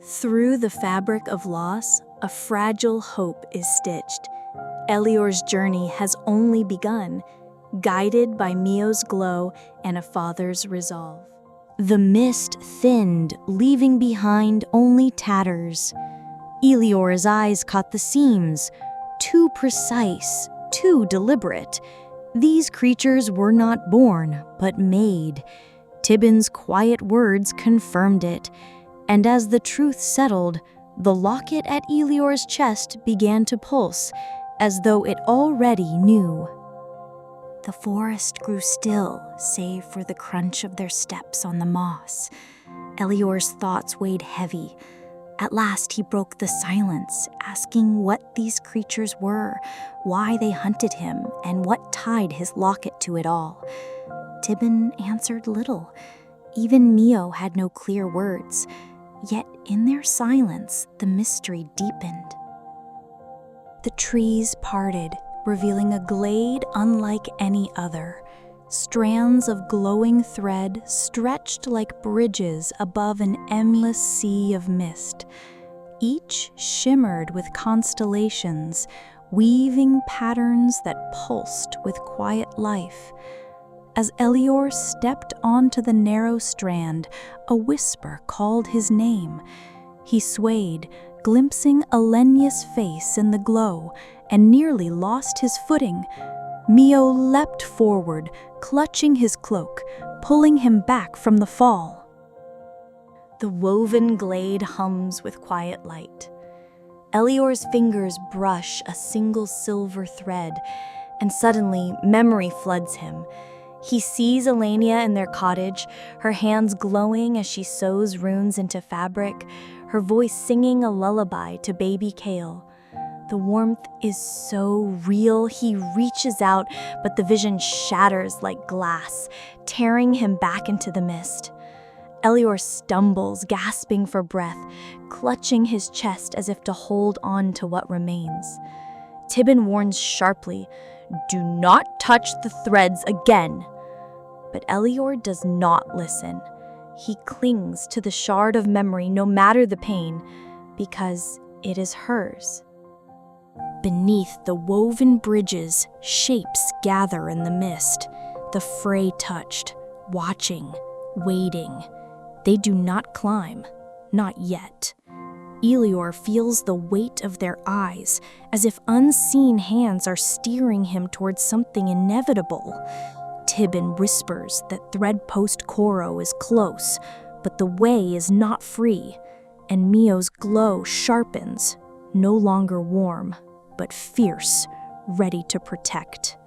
Through the fabric of loss, a fragile hope is stitched. Elior's journey has only begun, guided by Mio's glow and a father's resolve. The mist thinned, leaving behind only tatters. Elior's eyes caught the seams, too precise, too deliberate. These creatures were not born, but made. Tibbin's quiet words confirmed it, and as the truth settled, the locket at Elior's chest began to pulse, as though it already knew. The forest grew still, save for the crunch of their steps on the moss. Elior's thoughts weighed heavy. At last he broke the silence, asking what these creatures were, why they hunted him, and what tied his locket to it all. Tibbin answered little. Even Mio had no clear words. Yet in their silence, the mystery deepened. The trees parted, revealing a glade unlike any other. Strands of glowing thread stretched like bridges above an endless sea of mist. Each shimmered with constellations, weaving patterns that pulsed with quiet life. As Elior stepped onto the narrow strand, a whisper called his name. He swayed, glimpsing Elenia's face in the glow, and nearly lost his footing. Mio leapt forward, clutching his cloak, pulling him back from the fall. The woven glade hums with quiet light. Elior's fingers brush a single silver thread, and suddenly memory floods him. He sees Elenia in their cottage, her hands glowing as she sews runes into fabric, her voice singing a lullaby to baby Kale. The warmth is so real, he reaches out, but the vision shatters like glass, tearing him back into the mist. Elior stumbles, gasping for breath, clutching his chest as if to hold on to what remains. Tibbin warns sharply, "Do not touch the threads again." But Elior does not listen. He clings to the shard of memory no matter the pain, because it is hers. Beneath the woven bridges, shapes gather in the mist, the Fray-Touched, watching, waiting. They do not climb, not yet. Elior feels the weight of their eyes, as if unseen hands are steering him towards something inevitable. Tibbin whispers that Threadpost Koro is close, but the way is not free, and Mio's glow sharpens, no longer warm, but fierce, ready to protect.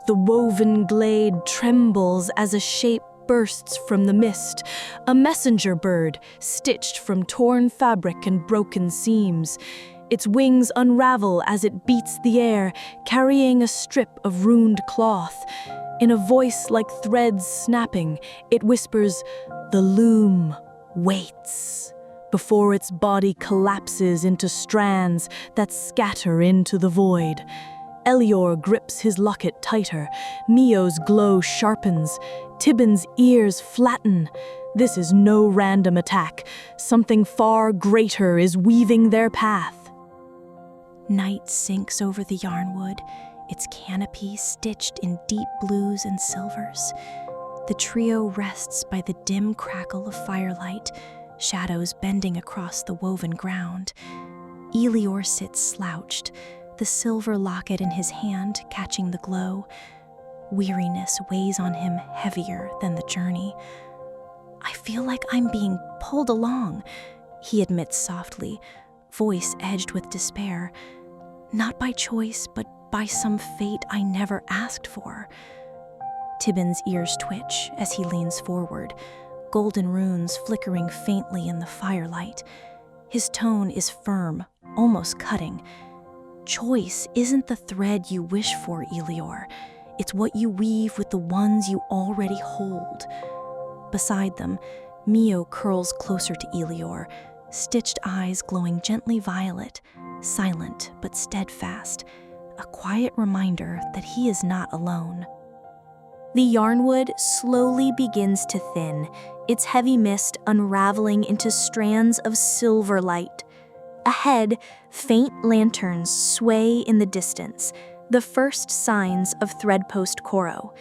The woven glade trembles as a shape bursts from the mist, a messenger bird stitched from torn fabric and broken seams. Its wings unravel as it beats the air, carrying a strip of ruined cloth. In a voice like threads snapping, it whispers, "The loom waits," before its body collapses into strands that scatter into the void. Elior grips his locket tighter. Mio's glow sharpens. Tibbin's ears flatten. This is no random attack. Something far greater is weaving their path. Night sinks over the yarnwood, its canopy stitched in deep blues and silvers. The trio rests by the dim crackle of firelight, shadows bending across the woven ground. Elior sits slouched, the silver locket in his hand catching the glow. Weariness weighs on him heavier than the journey. "I feel like I'm being pulled along," he admits softly, voice edged with despair. "Not by choice, but by some fate I never asked for." Tibbin's ears twitch as he leans forward, golden runes flickering faintly in the firelight. His tone is firm, almost cutting. "Choice isn't the thread you wish for, Elior. It's what you weave with the ones you already hold." Beside them, Mio curls closer to Elior, stitched eyes glowing gently violet, silent but steadfast, a quiet reminder that he is not alone. The yarnwood slowly begins to thin, its heavy mist unraveling into strands of silver light. Ahead, faint lanterns sway in the distance, the first signs of Thread-Post Koro.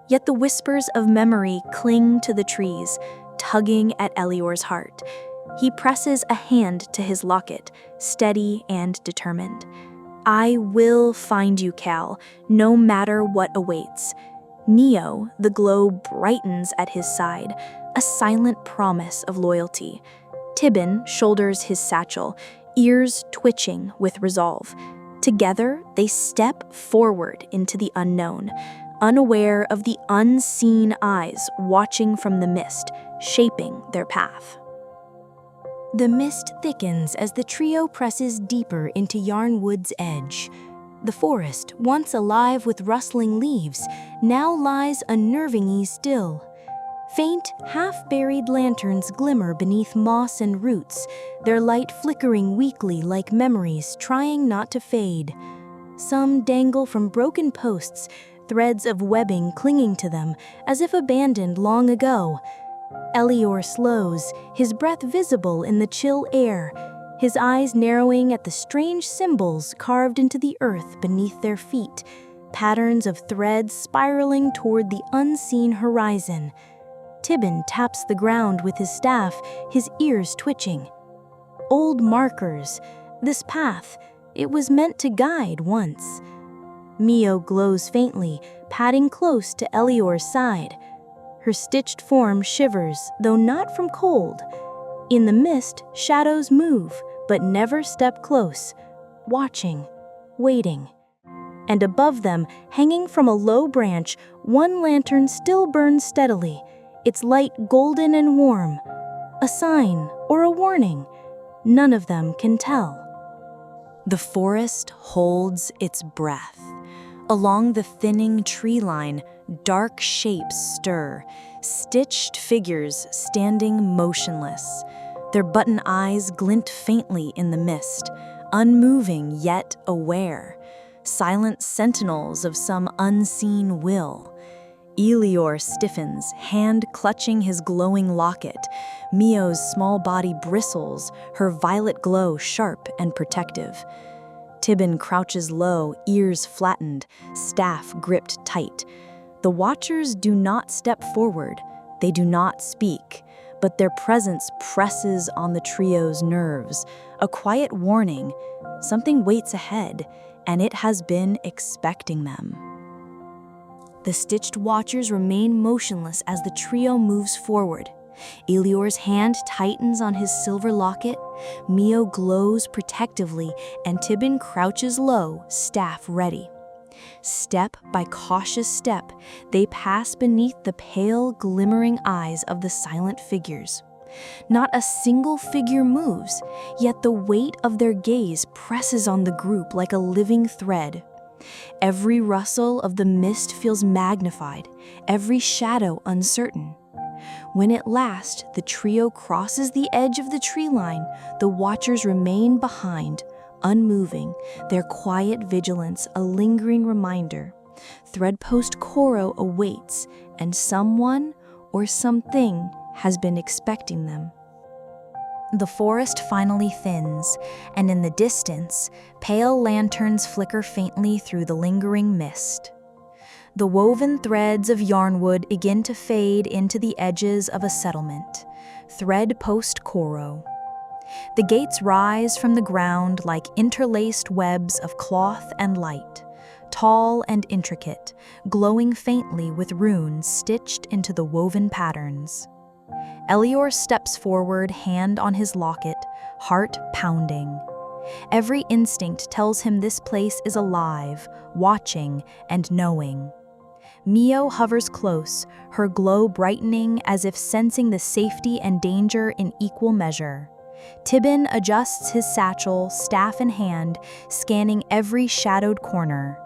Yet the whispers of memory cling to the trees, tugging at Elior's heart. He presses a hand to his locket, steady and determined. I will find you, Cal, no matter what awaits. Mio, the glow brightens at his side, a silent promise of loyalty. Tibbin shoulders his satchel, ears twitching with resolve. Together, they step forward into the unknown, unaware of the unseen eyes watching from the mist, shaping their path. The mist thickens as the trio presses deeper into Yarnwood's edge. The forest, once alive with rustling leaves, now lies unnervingly still. Faint, half-buried lanterns glimmer beneath moss and roots, their light flickering weakly like memories trying not to fade. Some dangle from broken posts, threads of webbing clinging to them as if abandoned long ago. Elior slows, his breath visible in the chill air, his eyes narrowing at the strange symbols carved into the earth beneath their feet, patterns of threads spiraling toward the unseen horizon. Tibbin taps the ground with his staff, his ears twitching. Old markers. This path, it was meant to guide once. Mio glows faintly, padding close to Elior's side. Her stitched form shivers, though not from cold. In the mist, shadows move, but never step close, watching, waiting. And above them, hanging from a low branch, one lantern still burns steadily, its light golden and warm. A sign or a warning, none of them can tell. The forest holds its breath. Along the thinning tree line, dark shapes stir, stitched figures standing motionless. Their button eyes glint faintly in the mist, unmoving yet aware, silent sentinels of some unseen will. Elior stiffens, hand clutching his glowing locket. Mio's small body bristles, her violet glow sharp and protective. Tibbin crouches low, ears flattened, staff gripped tight. The watchers do not step forward, they do not speak, but their presence presses on the trio's nerves, a quiet warning. Something waits ahead, and it has been expecting them. The stitched watchers remain motionless as the trio moves forward. Elior's hand tightens on his silver locket, Mio glows protectively, and Tibbin crouches low, staff ready. Step by cautious step, they pass beneath the pale, glimmering eyes of the silent figures. Not a single figure moves, yet the weight of their gaze presses on the group like a living thread. Every rustle of the mist feels magnified, every shadow uncertain. When at last the trio crosses the edge of the tree line, the watchers remain behind, unmoving, their quiet vigilance a lingering reminder. Thread-Post Koro awaits, and someone or something has been expecting them. The forest finally thins, and in the distance, pale lanterns flicker faintly through the lingering mist. The woven threads of yarnwood begin to fade into the edges of a settlement, Thread-Post Koro. The gates rise from the ground like interlaced webs of cloth and light, tall and intricate, glowing faintly with runes stitched into the woven patterns. Elior steps forward, hand on his locket, heart pounding. Every instinct tells him this place is alive, watching and knowing. Mio hovers close, her glow brightening as if sensing the safety and danger in equal measure. Tibbin adjusts his satchel, staff in hand, scanning every shadowed corner.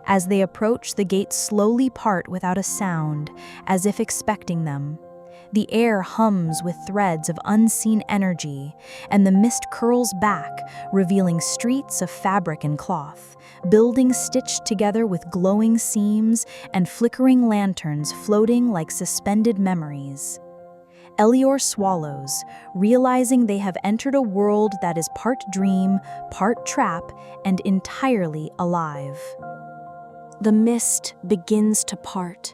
As they approach, the gates slowly part without a sound, as if expecting them. The air hums with threads of unseen energy, and the mist curls back, revealing streets of fabric and cloth, buildings stitched together with glowing seams and flickering lanterns floating like suspended memories. Elior swallows, realizing they have entered a world that is part dream, part trap, and entirely alive. The mist begins to part,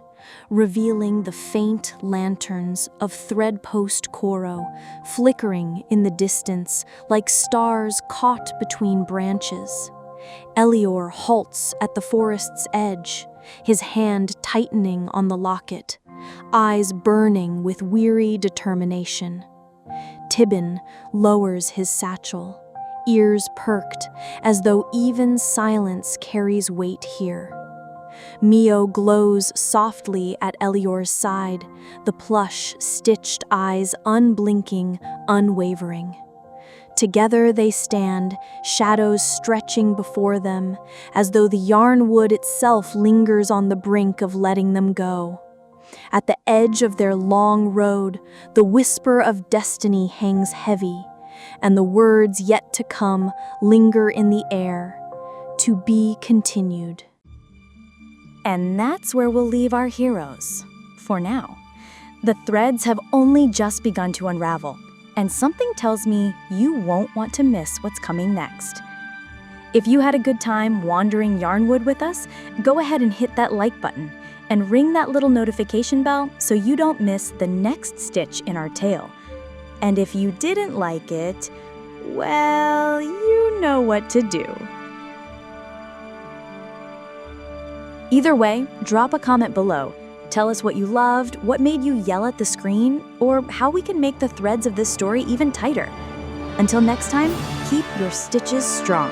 revealing the faint lanterns of thread-post Koro, flickering in the distance like stars caught between branches. Elior halts at the forest's edge, his hand tightening on the locket, eyes burning with weary determination. Tibbin lowers his satchel, ears perked, as though even silence carries weight here. Mio glows softly at Elior's side, the plush, stitched eyes unblinking, unwavering. Together they stand, shadows stretching before them, as though the yarn wood itself lingers on the brink of letting them go. At the edge of their long road, the whisper of destiny hangs heavy, and the words yet to come linger in the air, to be continued. And that's where we'll leave our heroes, for now. The threads have only just begun to unravel, and something tells me you won't want to miss what's coming next. If you had a good time wandering Yarnwood with us, go ahead and hit that like button, and ring that little notification bell so you don't miss the next stitch in our tale. And if you didn't like it, well, you know what to do. Either way, drop a comment below. Tell us what you loved, what made you yell at the screen, or how we can make the threads of this story even tighter. Until next time, keep your stitches strong.